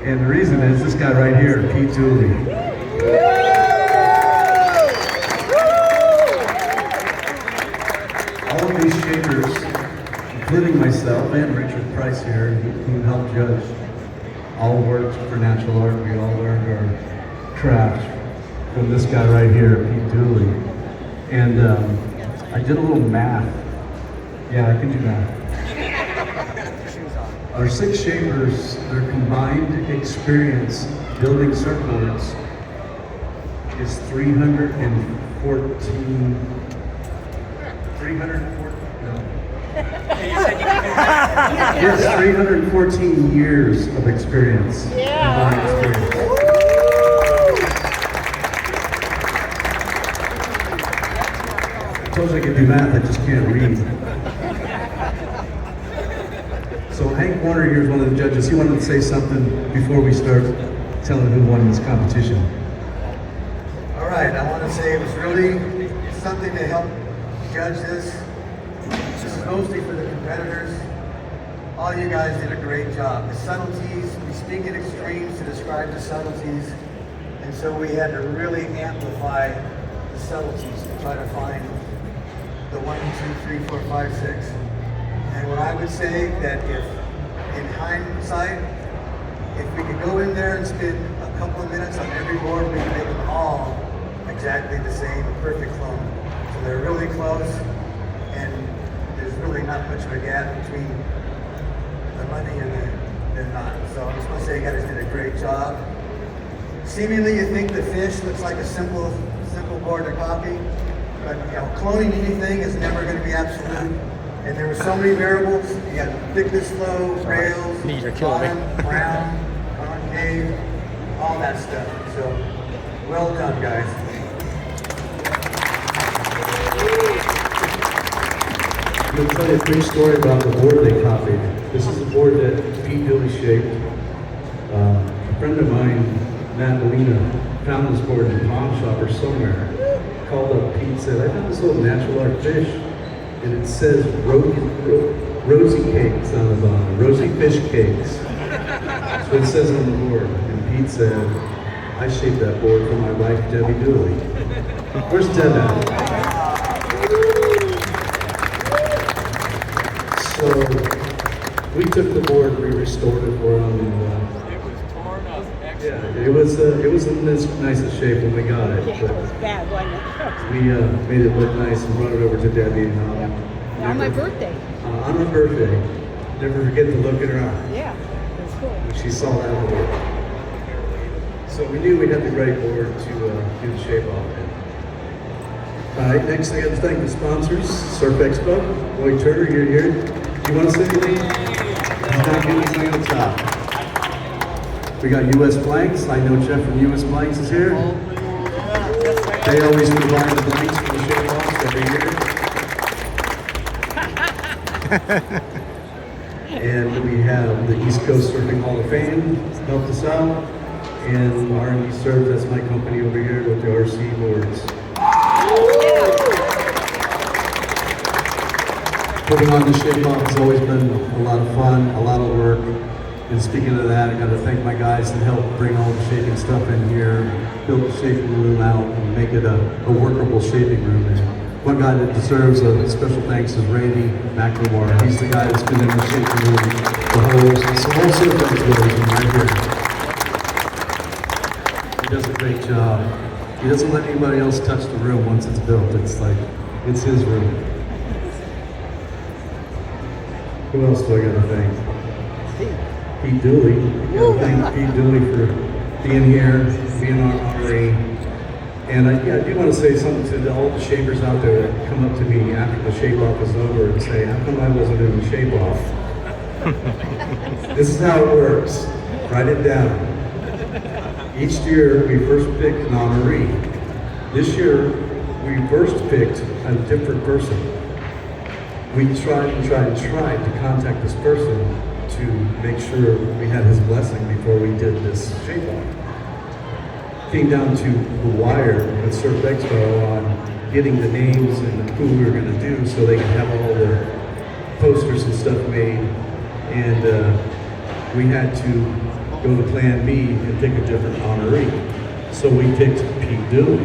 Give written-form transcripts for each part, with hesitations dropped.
And the reason is this guy right here, Pete Dooley. All of these shapers, including myself and Richard Price here, who helped judge, all worked for natural art. We all learned our craft from this guy right here, Pete Dooley. And I did a little math. Yeah, I can do math. Our 6 shapers, their combined experience building surfboards is 314. Yes, 314 years of experience. Combined experience. I told you I could do math, I just can't read. So Hank Warner here is one of the judges. He wanted to say something before we start telling who won this competition. All right, I want to say it was really something to help judge this. This is mostly for the competitors. All you guys did a great job. The subtleties, we speak in extremes to describe the subtleties, and so we had to really amplify the subtleties to try to find the 1, 2, 3, 4, 5, 6. And what I would say that if, in hindsight, if we could go in there and spend a couple of minutes on every board, we could make them all exactly the same, perfect clone. So they're really close, and there's really not much of a gap between the money and the not. So I just want to say you guys did a great job. Seemingly you think the fish looks like a simple board to copy, but cloning anything is never going to be absolute. And there were so many variables. You got thickness, flow, rails, bottom, round, concave, all that stuff. So, well done, guys. I'm going to tell you a quick story about the board they copied. This is a board that Pete Dooley shaped. A friend of mine, Matt Molina, found this board in a pawn shop or somewhere. Called up Pete and said, I found this little natural art fish. And it says rosy cakes on the bottom, rosy fish cakes. That's what it says on the board. And Pete said, I shaped that board for my wife, Debbie Dooley. Where's Deb at? So we took the board, we restored it for him. And, it was torn up. yeah, it was in this nice a shape when we got it. Yeah, it was bad, wasn't it? We made it look nice and brought it over to Debbie. And, On my birthday. On her birthday. Never forget to look at her eye. Yeah, that's cool. When she saw that board. So we knew we'd have the right board to do the shape off it. All right, next I got to thank the sponsors, Surf Expo. Lloyd Turner, you're here. Do you want to say anything? He's not getting anything on the top. We got US Blanks. I know Jeff from US Blanks is here. They always provide the blanks for the shape offs every year. And we have the East Coast Surfing Hall of Fame helped us out. And R&D Surf, that's my company over here with the RC boards. Putting on the shape off has always been a lot of fun, a lot of work. And speaking of that, I got to thank my guys that helped bring all the shaping stuff in here, build the shaping room out, and make it a workable shaping room. And one guy that deserves a special thanks is Randy McLemore. He's the guy that's been in the shaping room the whole Surf Expo right here. He does a great job. He doesn't let anybody else touch the room once it's built. It's like, it's his room. Who else do I got to thank? Pete Dooley. Got to thank Pete Dooley for being here, being our honoree. And I do want to say something to all the shapers out there that come up to me after the shape off is over and say, how come I wasn't in the shape off? This is how it works. Write it down. Each year we first pick an honoree. This year we first picked a different person. We tried to contact this person to make sure we had his blessing before we did this shape off. Came down to the wire at Surf Expo on getting the names and who we were going to do so they could have all the posters and stuff made And we had to go to Plan B and pick a different honoree. So we picked Pete Dooley.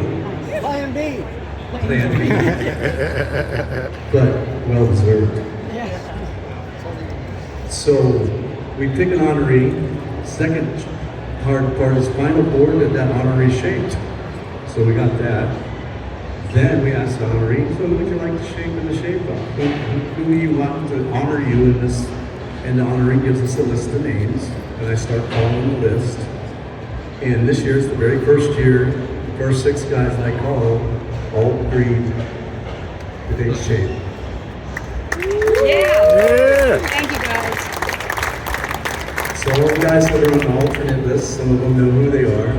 Plan B. Plan B. But well deserved. So we pick an honoree. Second hard part is find a board that honoree shaped. So we got that. Then we asked the honoree, so who would you like to shape in the shape off? Who do you want to honor you in this? And the honoree gives us a list of names, and I start calling the list. And this year is the very first year, the first 6 guys I called all agreed that they shape. Yeah. Thank you, guys. So all the guys that are on the alternate list, some of them know who they are.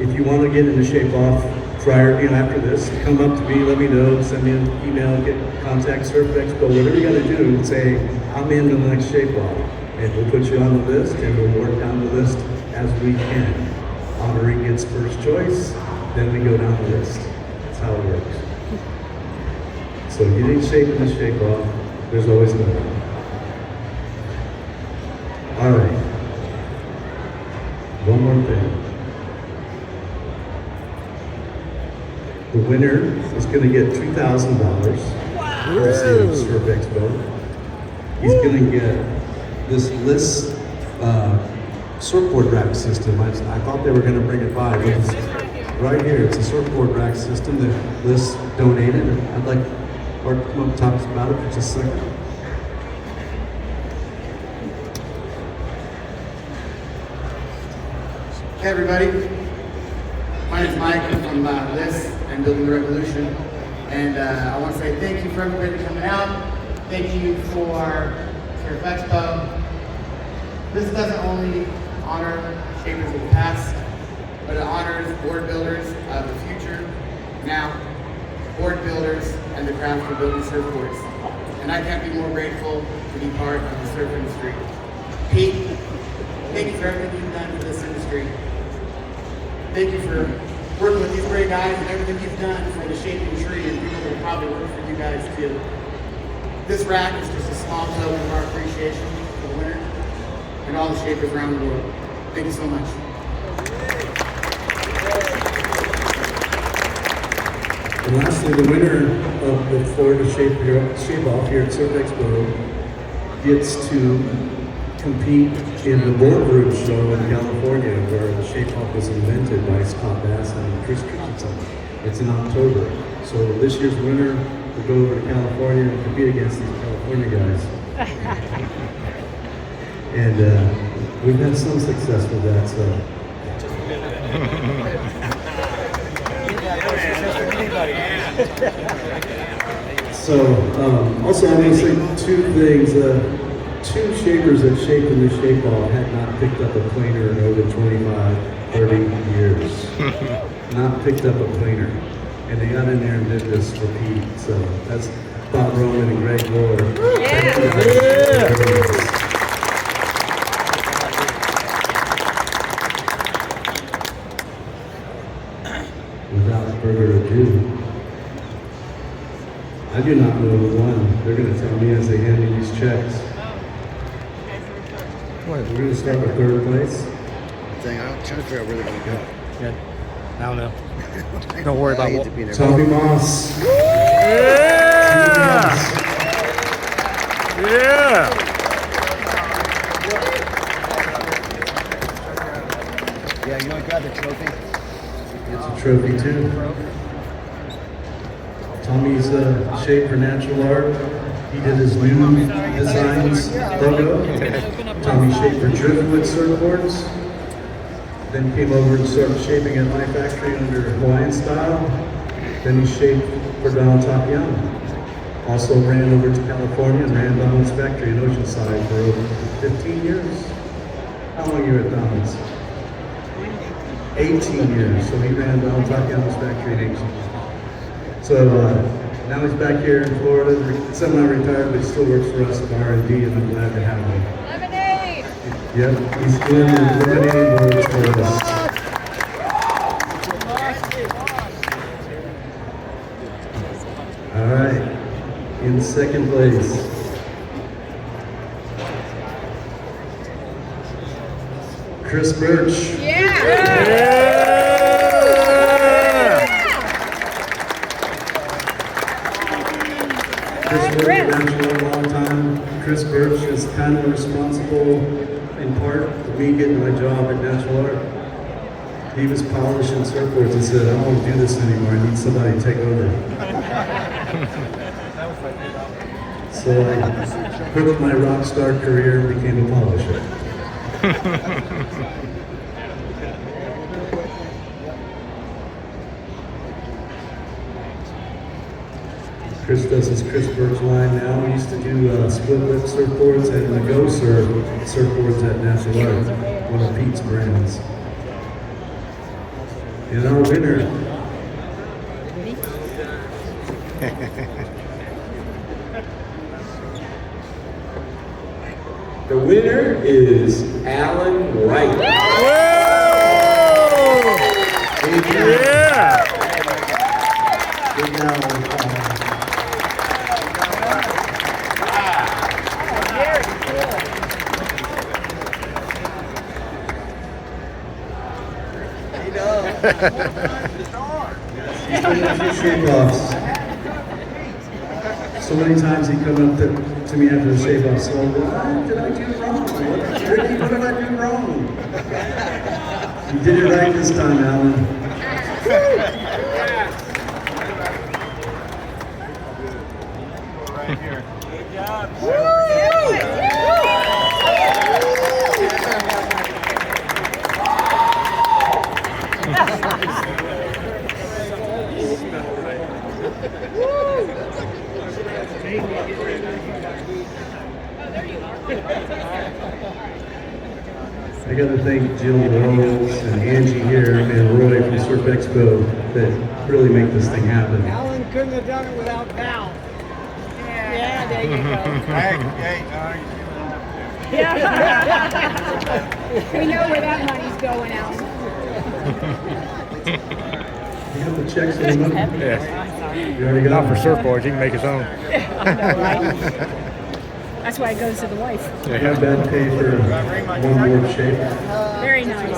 If you want to get in the shape off prior, after this, come up to me, let me know, send me an email, contact Surf Expo, whatever you got to do, and say, I'm in the next shape off. And we'll put you on the list, and we'll work down the list as we can. Honoree gets first choice, then we go down the list. That's how it works. So if you need shape in the shape off, there's always another one. All right. One more thing. The winner is going to get $2,000 for Surf Expo. He's going to get this list surfboard rack system. I thought they were going to bring it by, but it's right here. It's a surfboard rack system that Liz donated. I'd like Art to come up and talk about it for just a second. Hey everybody, my name is Mike. I'm from Liz and Building the Revolution, and I want to say thank you for everybody coming out. Thank you for Surf Expo. This doesn't only honor shapers of the past, but it honors board builders of the future, now board builders and the craft of building surfboards. And I can't be more grateful to be part of the surf industry. Pete, thank you for everything you've done for this industry. Thank you for working with these great guys and everything you've done for the shaping tree and people that will probably work for you guys too. This rack is just a small token of our appreciation for the winner and all the shapers around the world. Thank you so much. And lastly, the winner of the Florida Shape Off here at Surf Expo gets to compete in the boardroom show in California, where the shape off was invented by Scott Bass and Chris Christensen. It's in October. So this year's winner will go over to California and compete against these California guys. And we've had some success with that, so. So, also I want to say 2 things. 2 shapers that shaped in the shape off had not picked up a planer in over 25, 30 years. Not picked up a planer. And they got in there and did this for Pete. So that's Bob Roman and Greg Moore. Without further ado, I do not know who won. They're going to tell me as they hand me these checks. We're going to start with 3rd place. Dang, I'm trying to figure out where they're going to go. Yeah. I don't know. Don't worry about what. Tommy Moss. Yeah! Yeah! Yeah, you want to grab the trophy? It's a trophy too. Tommy's shape for natural art. He did his new designs logo. Tommy shaped for Driftwood surfboards. Then came over and started shaping at my factory under Hawaiian style. Then he shaped for Donald Tapiano. Also ran over to California and ran Donald's factory in Oceanside for over 15 years. How long were you at Donald's? 18 years. So he ran Donald Tapiano's factory in 18 years. So now he's back here in Florida, semi-retired, but he still works for us at R&D, and I'm glad to have him. Lemonade! Yep, he's doing the lemonade boards for us. All right, in 2nd place. Chris Birch. Chris worked at National a long time. Chris Birch is kind of responsible in part for me getting my job at National Art. He was polishing surfboards and said, I don't want to do this anymore, I need somebody to take over. So I quit my rock star career and became a polisher. Chris does his Chris Birch line now. We used to do split lip surfboards and the Go Surf surfboards at National Art, one of Pete's brands. And our winner. The winner is Alan Wright. Good now. Shave-offs. So many times he come up to me after the shave-off, so what did I do wrong? What did I do wrong? You did it right this time, Alan. Right here. Good job. I got to thank Jill Rose and Angie here and Roy from Surf Expo that really make this thing happen. Alan couldn't have done it without Val. Yeah, there you go. Yeah. We know where that money's going, Alan. You got the checks in the money? Yeah. You already got Not for them? surfboards, he can make his own. I know, right? That's why it goes to the wife. Not bad pay for one more shape. Very nice.